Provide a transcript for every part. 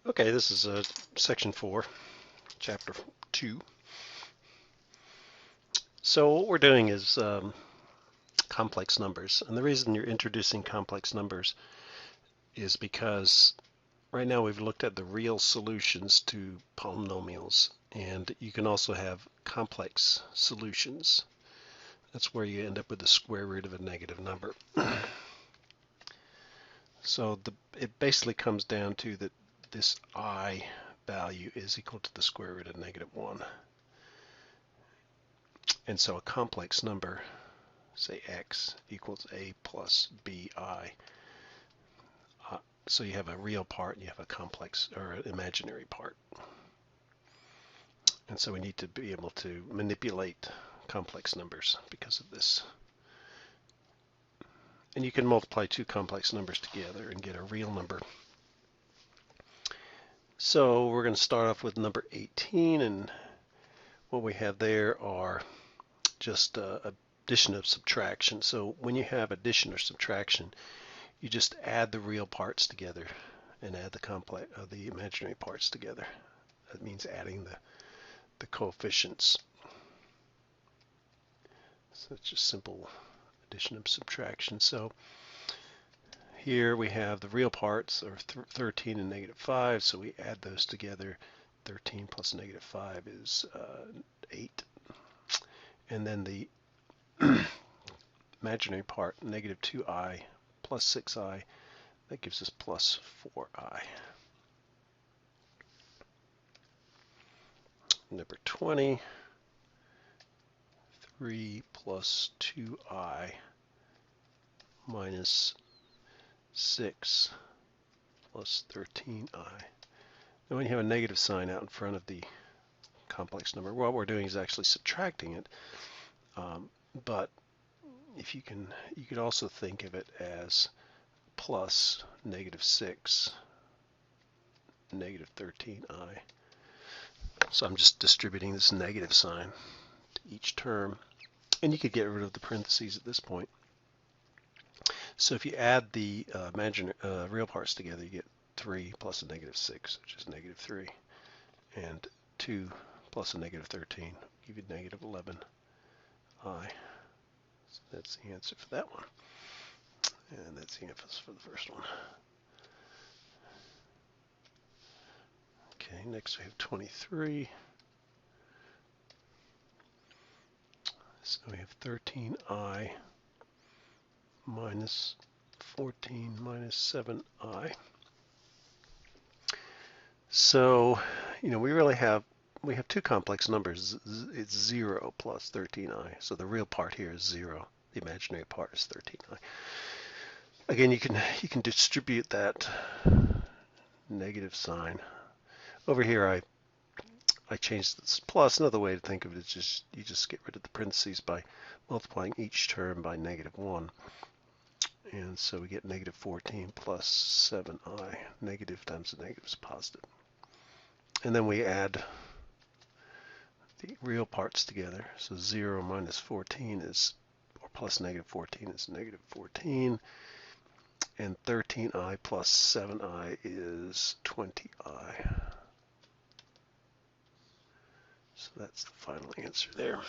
Okay, this is section 4, chapter 2. So what we're doing is complex numbers. And the reason you're introducing complex numbers is because right now we've looked at the real solutions to polynomials. And you can also have complex solutions. That's where you end up with the square root of a negative number. So it basically comes down to that this I value is equal to the square root of -1. And so a complex number, say x, equals a plus bi. So you have a real part and you have a complex or an imaginary part. And so we need to be able to manipulate complex numbers because of this. And you can multiply two complex numbers together and get a real number. So we're going to start off with number 18, and what we have there are just addition of subtraction. So when you have addition or subtraction, you just add the real parts together and add the imaginary parts together. That means adding the coefficients. So it's just simple addition and subtraction. So here we have the real parts are 13 and -5, so we add those together. 13 plus -5 is 8. And then the imaginary part, -2i plus 6i, that gives us plus 4i. Number 20, 3 plus 2i minus 6 plus 13i. Now when you have a negative sign out in front of the complex number, what we're doing is actually subtracting it. But if you could also think of it as plus -6, -13i. So I'm just distributing this negative sign to each term. And you could get rid of the parentheses at this point. So if you add the real parts together, you get 3 plus a -6, which is -3. And 2 plus a -13 give you -11i. So that's the answer for that one. And that's the answer for the first one. Okay, next we have 23. So we have 13i minus 14 minus 7i. So, we have two complex numbers. It's 0 plus 13i. So the real part here is 0. The imaginary part is 13i. Again, you can distribute that negative sign. Over here I changed this plus. Another way to think of it is you just get rid of the parentheses by multiplying each term by -1. And so we get -14 plus 7i. Negative times a negative is positive. And then we add the real parts together. So 0 minus 14 is, or plus -14 is -14. And 13i plus 7i is 20i. So that's the final answer there.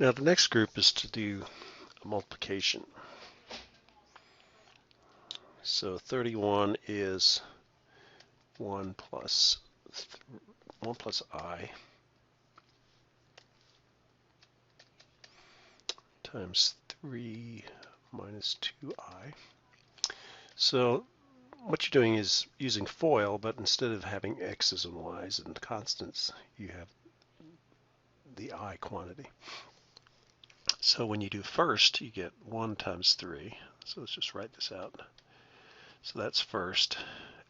Now the next group is to do a multiplication. So 31 is 1 plus I times 3 minus 2i. So what you're doing is using FOIL, but instead of having x's and y's and constants, you have the I quantity. So when you do first, you get 1 times 3. So let's just write this out. So that's first.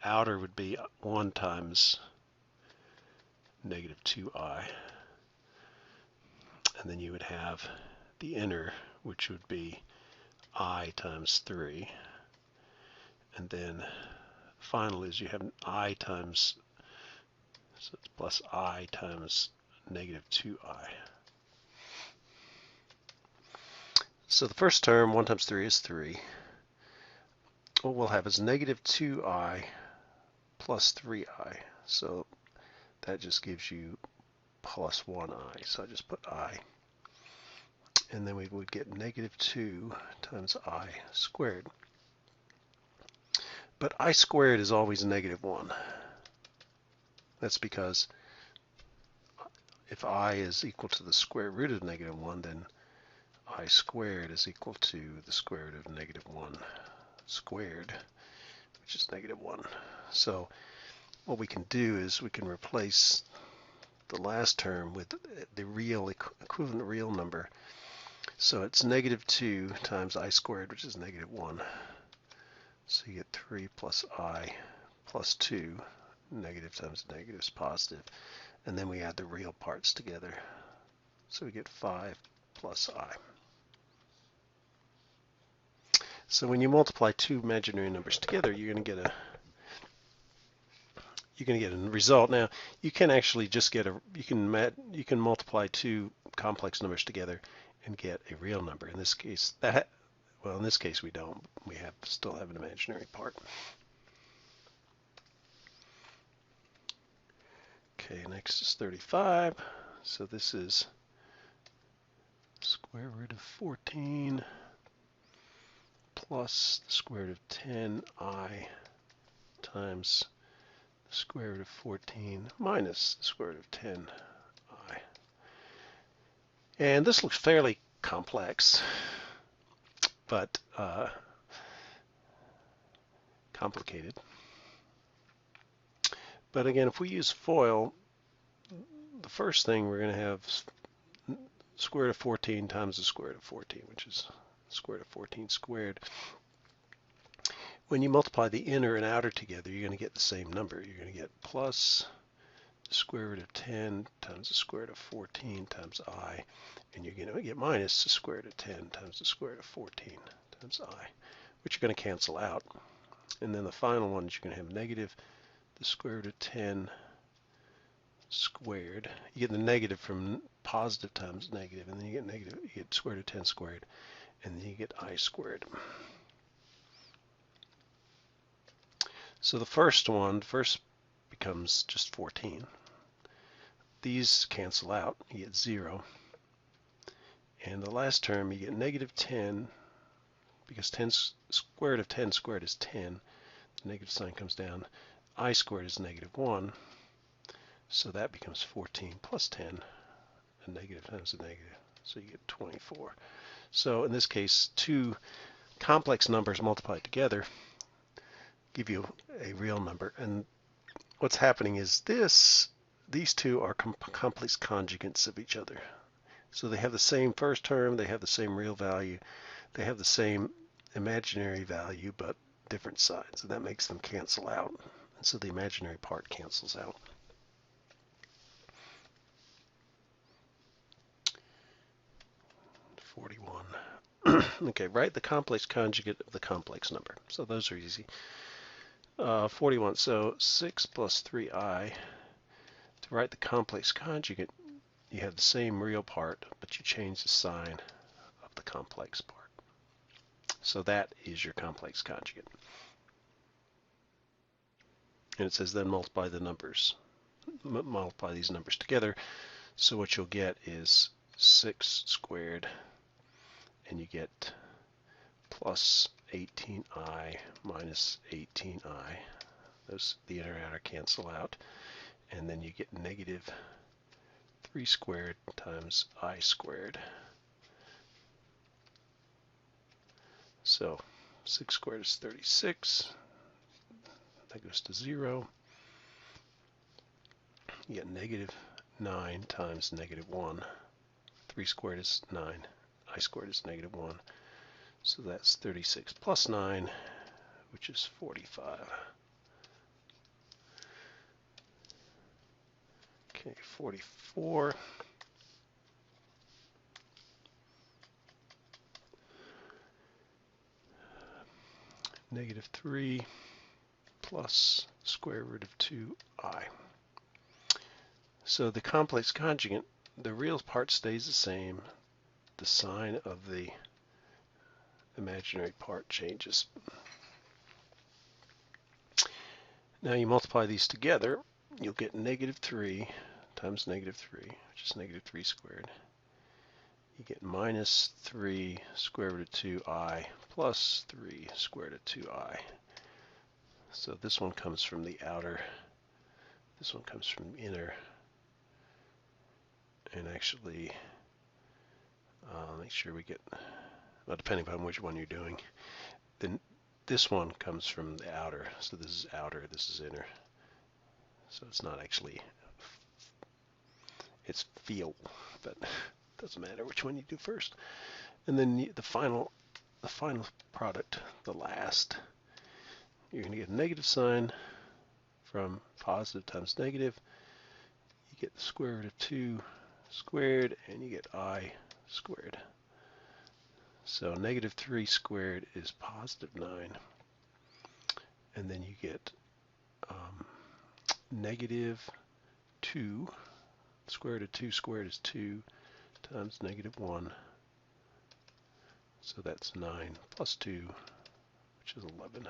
Outer would be 1 times -2i. And then you would have the inner, which would be I times 3. And then final is you have I times, so it's plus I times -2i. So the first term, 1 times 3 is 3. what we'll have is negative 2i plus 3i. So that just gives you plus 1i. So I just put I. And then we would get negative 2 times I squared. But I squared is always negative 1. That's because if I is equal to the square root of negative 1, then I squared is equal to the square root of negative 1 squared, which is negative 1. So what we can do is we can replace the last term with the real equivalent real number. So it's negative 2 times I squared, which is negative 1. So you get 3 plus I plus 2. Negative times negative is positive. And then we add the real parts together. So we get 5 plus I. So when you multiply two imaginary numbers together, you're going to get a result. Now you can actually just get you can multiply two complex numbers together and get a real number. In this case, in this case we don't. We still have an imaginary part. Okay, next is 35. So this is square root of 14 plus the square root of 10i times the square root of 14 minus the square root of 10i. And this looks fairly complex, but complicated. But again, if we use FOIL, the first thing we're going to have square root of 14 times the square root of 14, which is square root of 14 squared. When you multiply the inner and outer together, you're going to get the same number. You're going to get plus the square root of 10 times the square root of 14 times I, and you're going to get minus the square root of 10 times the square root of 14 times I, which are going to cancel out. And then the final one is you're going to have negative the square root of 10 squared. You get the negative from positive times negative, and then you get square root of 10 squared, and then you get I squared. So the first becomes just 14. These cancel out. You get 0. And the last term, you get negative 10, because square root of 10 squared is 10. The negative sign comes down. I squared is negative 1. So that becomes 14 plus 10. A negative times a negative. So you get 24. So in this case, two complex numbers multiplied together give you a real number. And what's happening is these two are complex conjugates of each other. So they have the same first term, they have the same real value, they have the same imaginary value, but different signs, and that makes them cancel out. And so the imaginary part cancels out. Okay, write the complex conjugate of the complex number. So those are easy. 41, so 6 plus 3i. To write the complex conjugate, you have the same real part, but you change the sign of the complex part. So that is your complex conjugate. And it says then multiply the numbers. Multiply these numbers together. So what you'll get is 6 squared, and you get plus 18i minus 18i. The inner and outer cancel out. And then you get negative 3 squared times I squared. So 6 squared is 36. That goes to 0. You get negative 9 times negative 1. 3 squared is 9. I squared is negative 1. So that's 36 plus 9, which is 45. Okay, 44. Negative 3 plus square root of 2i. So the complex conjugate, the real part stays the same. The sign of the imaginary part changes. Now you multiply these together, you'll get negative 3 times negative 3, which is negative 3 squared. You get minus 3 square root of 2i plus 3 square root of 2i. So this one comes from the outer, this one comes from the inner, and actually, make sure we get, well, depending upon which one you're doing, then this one comes from the outer. So this is outer, this is inner. So it's not actually, it's feel, but it doesn't matter which one you do first. And then the final product, the last, you're going to get a negative sign from positive times negative. You get the square root of 2 squared, and you get I squared. So negative 3 squared is positive 9. And then you get negative 2. The square root of 2 squared is 2 times negative 1. So that's 9 plus 2, which is 11.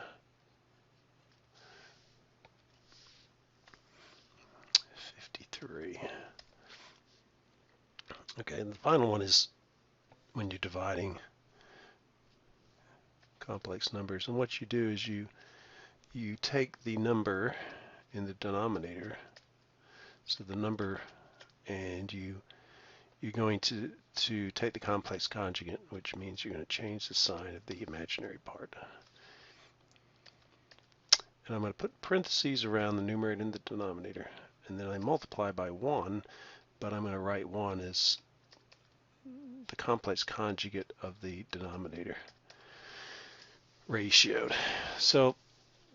53. Okay, and the final one is when you're dividing complex numbers. And what you do is you take the number in the denominator, so the number, and you're going to take the complex conjugate, which means you're going to change the sign of the imaginary part. And I'm going to put parentheses around the numerator and the denominator. And then I multiply by 1, but I'm going to write 1 as the complex conjugate of the denominator ratioed. So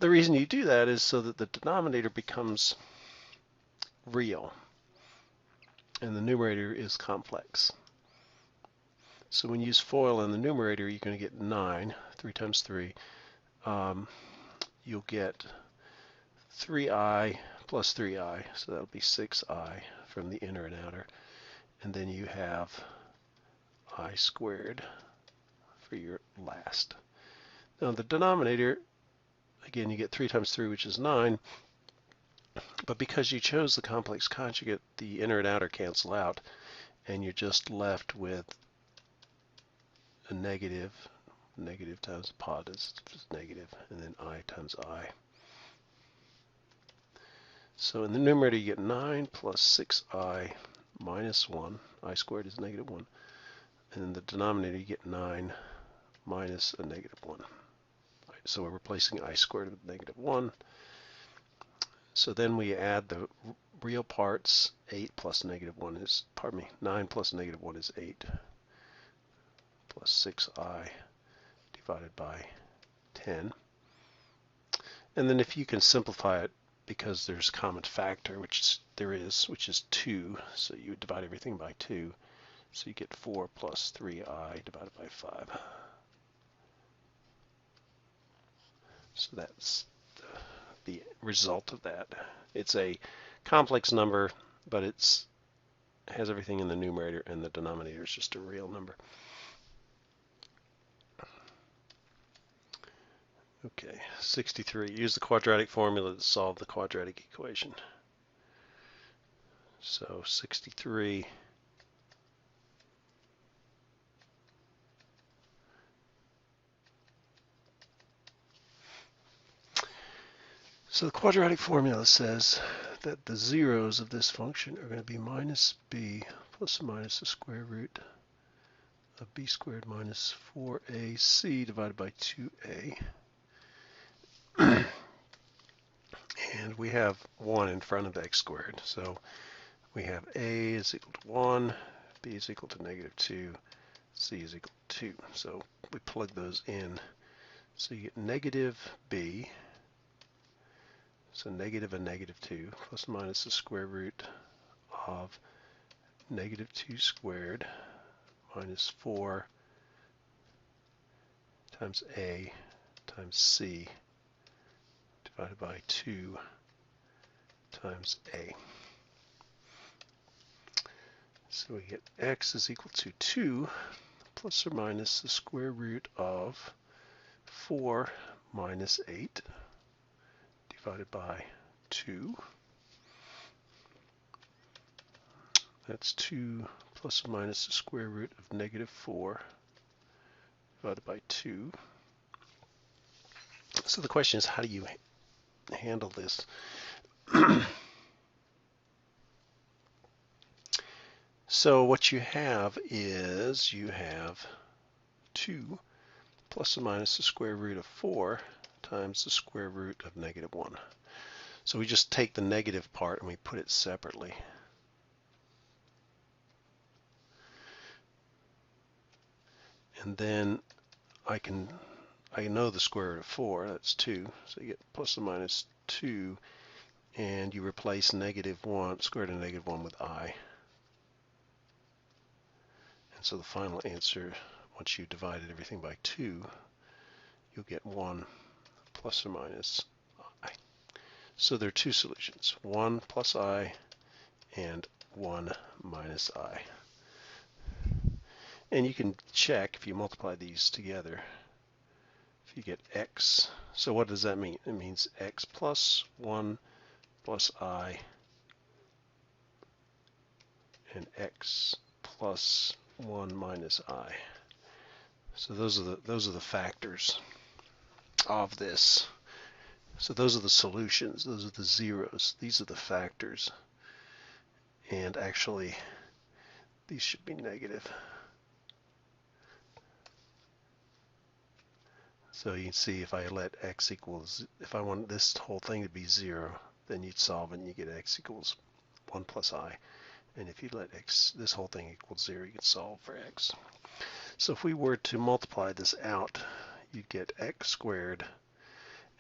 the reason you do that is so that the denominator becomes real and the numerator is complex. So when you use FOIL in the numerator, you're going to get 9, 3 times 3. You'll get 3i plus 3i, so that'll be 6i from the inner and outer. And then you have I squared for your last. Now the denominator, again, you get 3 times 3, which is 9. But because you chose the complex conjugate, the inner and outer cancel out, and you're just left with a negative. Negative times a pod is just negative, and then I times I. So in the numerator you get 9 plus 6i minus 1. I squared is negative 1. And in the denominator you get 9 minus a negative 1. So we're replacing I squared with negative 1. So then we add the real parts. 8 plus negative 1 is, 9 plus negative 1 is 8. Plus 6i divided by 10. And then if you can simplify it, because there's a common factor, which there is, which is 2, so you would divide everything by 2. So you get 4 plus 3i divided by 5. So that's the result of that. It's a complex number, but it has everything in the numerator, and the denominator is just a real number. Okay, 63. Use the quadratic formula to solve the quadratic equation. So 63 So the quadratic formula says that the zeros of this function are going to be minus b plus or minus the square root of b squared minus 4ac divided by 2a. And we have 1 in front of x squared. So we have a is equal to 1, b is equal to negative 2, c is equal to 2. So we plug those in. So you get negative b, so negative and negative 2, plus or minus the square root of negative 2 squared minus 4 times a times c divided by 2 times a. So we get x is equal to 2 plus or minus the square root of 4 minus 8 divided by 2. That's 2 plus or minus the square root of negative 4 divided by 2. So the question is, how do you handle this? So what you have is you have 2 plus or minus the square root of 4 times the square root of negative 1. So we just take the negative part and we put it separately. And then I know the square root of 4, that's 2, so you get plus or minus 2, and you replace negative 1, square root of negative 1 with I. And so the final answer, once you divided everything by 2, you'll get 1 plus or minus I. So there are two solutions, 1 plus I and 1 minus I. And you can check if you multiply these together, if you get x. So what does that mean? It means x plus 1 plus I and x plus 1 minus I. So those are the factors of this. So those are the solutions. Those are the zeros. These are the factors. And actually, these should be negative. So you can see if I let x equals, if I want this whole thing to be 0, then you'd solve it and you get x equals 1 plus I. And if you let x, this whole thing equals 0, you can solve for x. So if we were to multiply this out, you'd get x squared,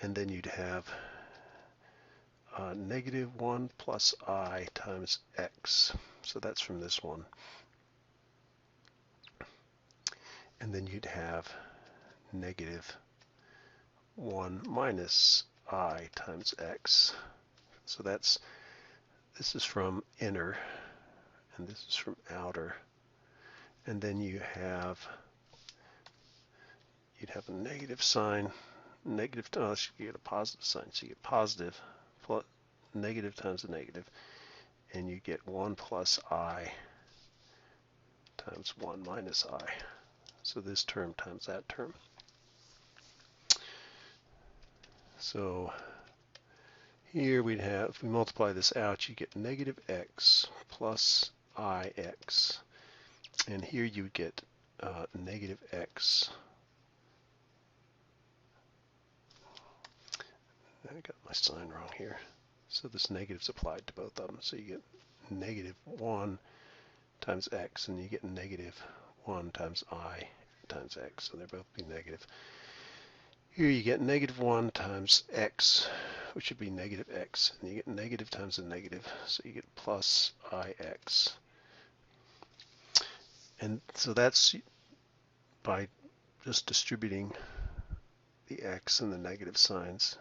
and then you'd have negative 1 plus I times x. So that's from this one. And then you'd have negative 1 minus I times x. So this is from inner, and this is from outer. And then you'd have a negative sign, negative, you get a positive sign, so you get positive plus negative times a negative, and you get 1 plus I times 1 minus I. So this term times that term. So here we'd have, if we multiply this out, you get negative x plus ix. And here you get negative x. I got my sign wrong here. So this negative's applied to both of them. So you get negative 1 times x, and you get negative 1 times I times x. So they're both be negative. Here you get negative 1 times x, which would be negative x, and you get negative times a negative, so you get plus ix. And so that's by just distributing the x and the negative signs,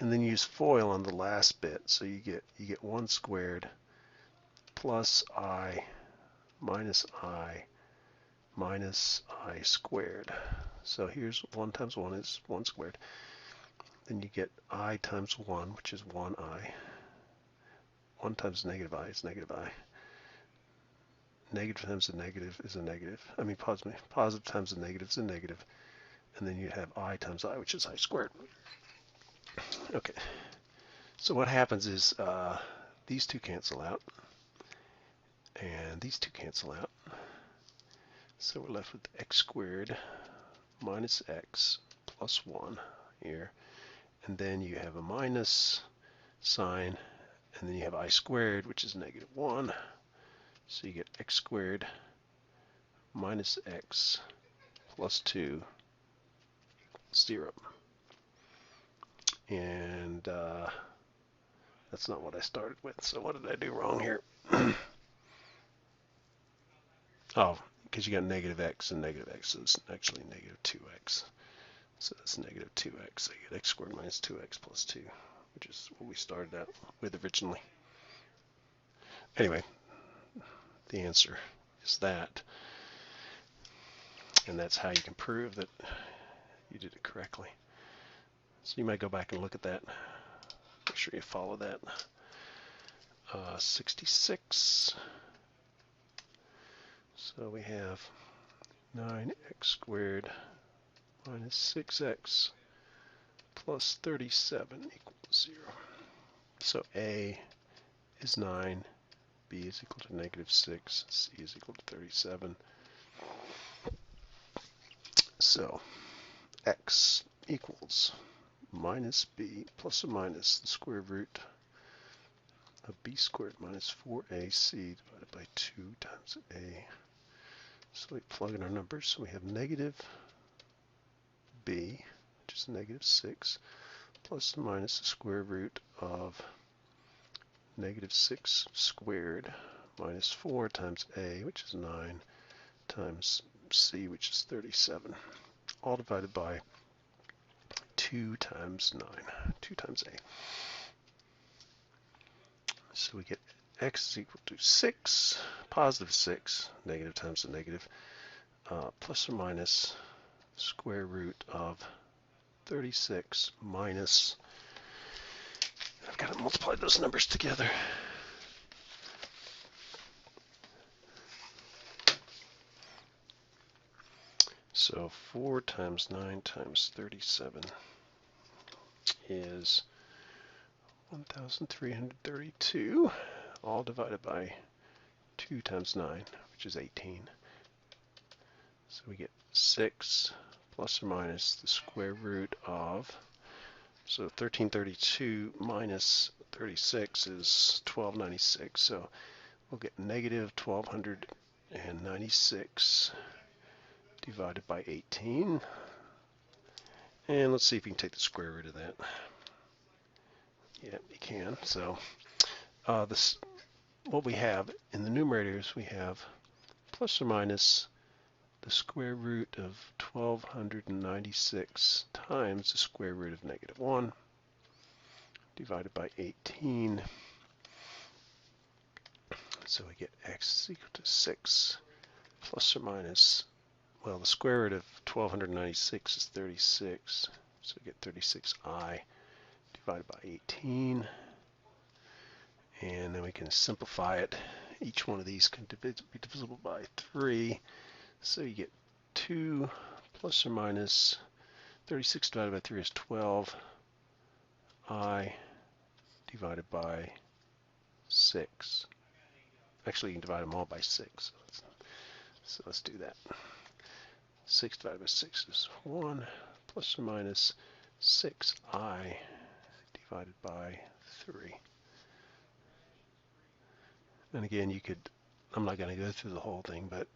and then use FOIL on the last bit, so you get 1 squared plus I minus I minus I squared. So here's 1 times 1 is 1 squared. Then you get I times 1, which is 1I. 1 times negative I is negative I. Negative times a negative is a negative. I mean, positive times a negative is a negative. And then you have I times I, which is I squared. Okay. So what happens is these two cancel out. And these two cancel out. So we're left with x squared minus x plus 1 here. And then you have a minus sign, and then you have I squared, which is negative 1. So you get x squared minus x plus 2 equals 0. And that's not what I started with. So what did I do wrong here? Oh, because you got negative x and negative x, so it's actually negative 2x. So that's negative 2x. So you get x squared minus 2x plus 2, which is what we started out with originally. Anyway, the answer is that. And that's how you can prove that you did it correctly. So you might go back and look at that make sure you follow that. 66. So we have 9x squared minus 6x plus 37 equals 0. So A is 9, B is equal to negative 6, C is equal to 37. So x equals minus b plus or minus the square root of b squared minus 4ac divided by 2 times a. So we plug in our numbers. So we have negative b, which is negative 6, plus or minus the square root of negative 6 squared minus 4 times a, which is 9, times c, which is 37, all divided by 2 times 9, 2 times a. So we get x is equal to 6, positive 6, negative times the negative, plus or minus square root of 36 minus, I've got to multiply those numbers together. So 4 times 9 times 37 is 1,332, all divided by 2 times 9, which is 18. So we get 6 plus or minus the square root of, so 1332 minus 36 is 1296. So we'll get negative 1296 divided by 18. And let's see if we can take the square root of that. Yeah, you can. So this, what we have in the numerators, we have plus or minus the square root of 1296 times the square root of negative 1 divided by 18. So we get x is equal to 6 plus or minus, well, the square root of 1296 is 36. So we get 36i divided by 18. And then we can simplify it. Each one of these can be divisible by 3. So you get 2 plus or minus 36 divided by 3 is 12. I divided by 6. Actually, you can divide them all by 6. So let's do that. 6 divided by 6 is 1 plus or minus 6i divided by 3. And again, you could, I'm not going to go through the whole thing, but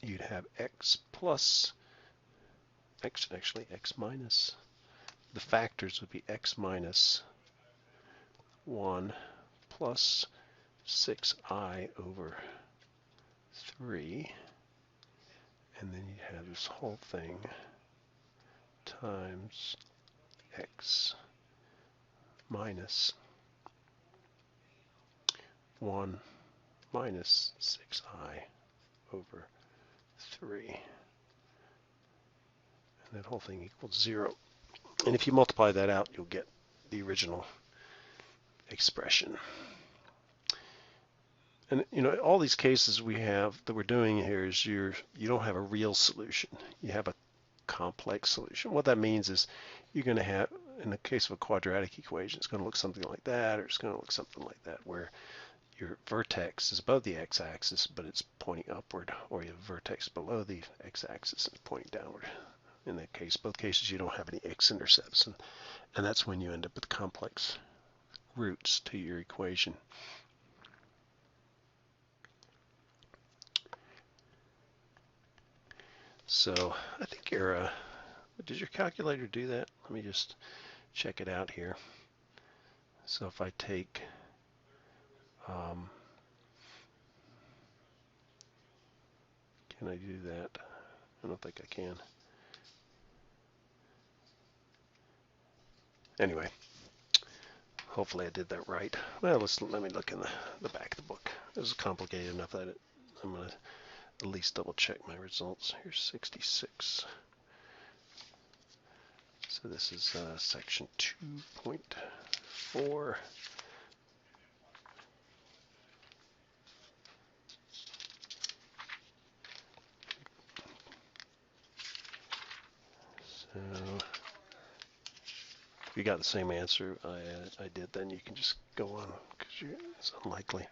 you'd have x plus, actually x minus, the factors would be x minus 1 plus 6i over 3, and then you have this whole thing times x minus 1 minus 6i over 3. And that whole thing equals 0. And if you multiply that out, you'll get the original expression. And you know, all these cases we have that we're doing here is you don't have a real solution. You have a complex solution. What that means is you're going to have, in the case of a quadratic equation, it's going to look something like that, or it's going to look something like that, where your vertex is above the x-axis, but it's pointing upward, or you have a vertex below the x-axis and pointing downward. In that case, both cases, you don't have any x-intercepts, and that's when you end up with complex roots to your equation. So I think did your calculator do that? Let me just check it out here. So if I take can I do that? I don't think I can. Anyway, hopefully I did that right. Well, let me look in the back of the book. This is complicated enough that I'm going to at least double check my results. Here's 66. So this is section 2.5. 4. So if you got the same answer I did, then you can just go on because it's unlikely.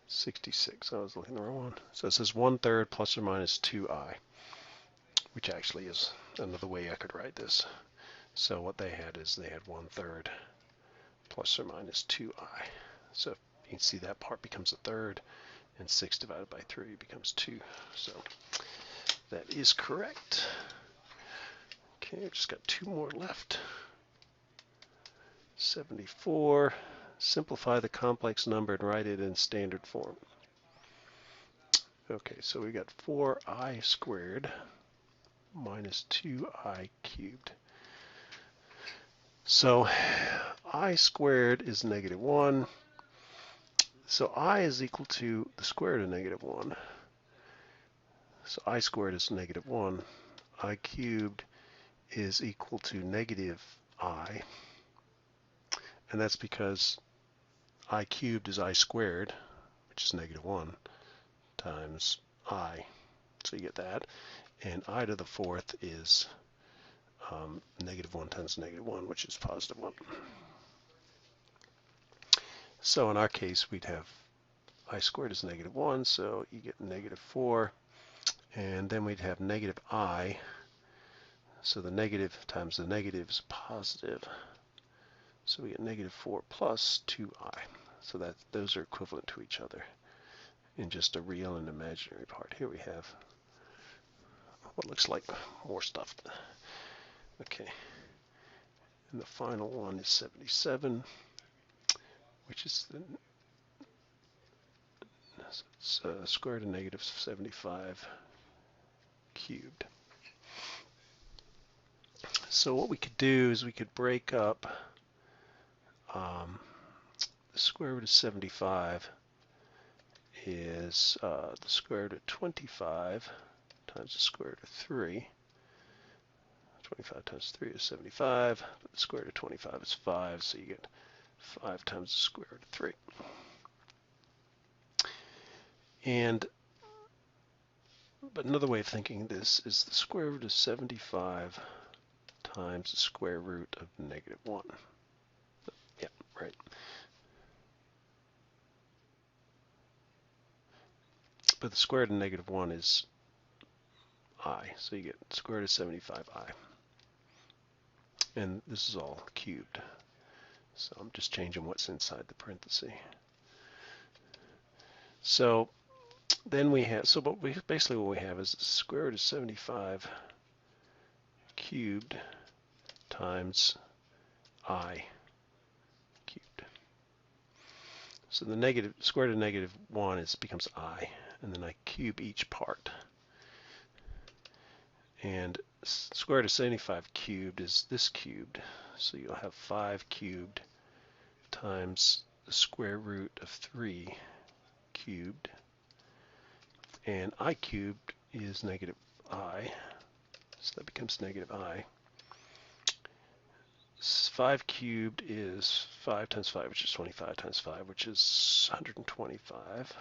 $66. I was looking at the wrong one. So it says 1/3 plus or minus 2i, which actually is another way I could write this. So what they had is they had 1/3 plus or minus 2i. So you can see that part becomes a third, and 6 divided by 3 becomes 2. So that is correct. Okay, I've just got 2 more left. 74. Simplify the complex number and write it in standard form. Okay, so we got 4i squared minus 2i cubed. So I squared is -1. So I is equal to the square root of -1. So I squared is -1. I cubed is equal to -i. And that's because I cubed is I squared, which is -1, times I. So you get that. And I to the 4th is -1 times -1, which is +1. So in our case, we'd have I squared is -1, so you get -4. And then we'd have -i. So the negative times the negative is positive. So we get -4 plus 2i. So that those are equivalent to each other in just a real and imaginary part. Here we have what looks like more stuff. Okay. And the final one is 77, which is the square root of -75 cubed. So what we could do is we could break up the square root of 75 is the square root of 25 times the square root of 3. 25 times 3 is 75, but the square root of 25 is 5, so you get 5 times the square root of 3. But another way of thinking this is the square root of 75 times the square root of -1. Yeah, right. But the square root of -1 is I, so you get square root of 75i. And this is all cubed. So I'm just changing what's inside the parenthesis. So then we have, basically what we have is the square root of 75 cubed times I cubed. So the square root of -1 becomes I, and then I cube each part. And square root of 75 cubed is this cubed, so you'll have 5 cubed times the square root of 3 cubed, and I cubed is -i, so that becomes -i. 5 cubed is 5 times 5, which is 25 times 5, which is 125.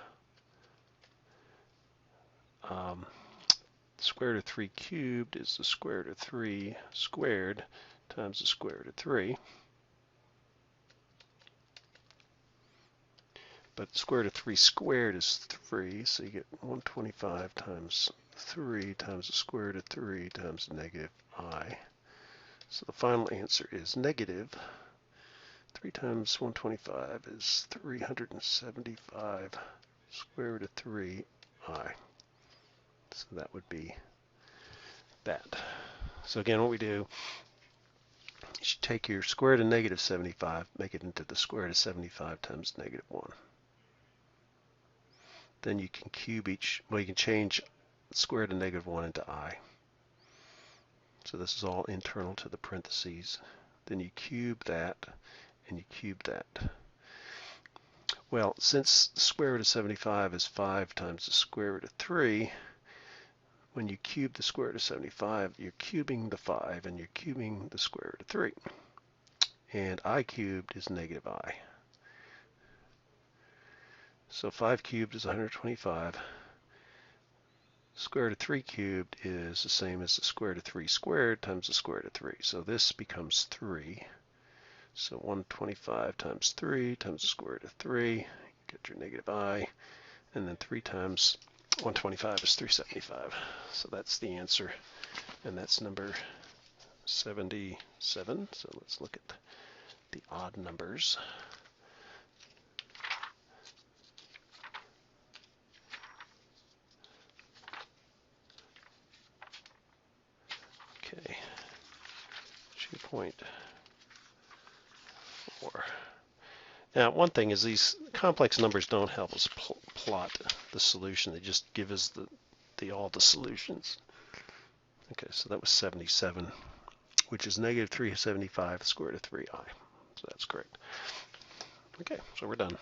The square root of 3 cubed is the square root of 3 squared times the square root of 3. But the square root of 3 squared is 3, so you get 125 times 3 times the square root of 3 times -i. So the final answer is negative. 3 times 125 is 375 square root of 3i. So that would be that. So again, what we do is you take your square root of -75, make it into the square root of 75 times -1. Then you can cube you can change the square root of -1 into I. So this is all internal to the parentheses. Then you cube that, and you cube that. Well, since the square root of 75 is 5 times the square root of 3, when you cube the square root of 75, you're cubing the 5 and you're cubing the square root of 3. And I cubed is negative I. So 5 cubed is 125. Square root of 3 cubed is the same as the square root of 3 squared times the square root of 3. So this becomes 3. So 125 times 3 times the square root of 3. You get your negative I. And then 3 times 125 is 375. So that's the answer. And that's number 77. So let's look at the odd numbers. Okay, 2.4. Now, one thing is these complex numbers don't help us plot the solution. They just give us all the solutions. Okay, so that was 77, which is negative 375 square root of 3i. So that's correct. Okay, so we're done.